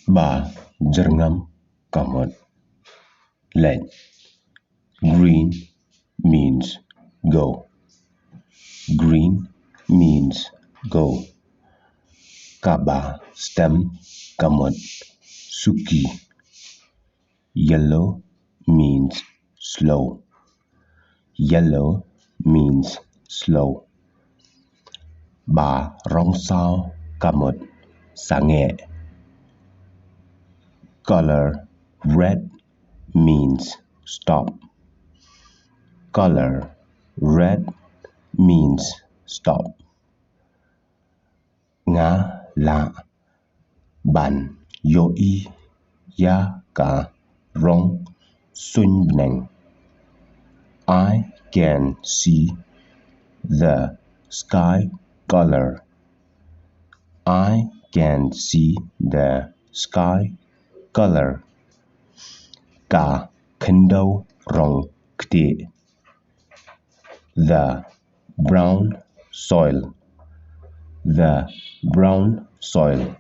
Ba jyrngam kamut. Len. Green means go. Green means go. Kaba stem kamut suki. Yellow means slow. Yellow means slow. Ba rong sao kamut sange. Color red means stop. Color red means stop. Nga la ban yoi ya ka rong sun neng. I can see the sky color. I can see the sky color. Ka kendo rong kte. The brown soil. The brown soil.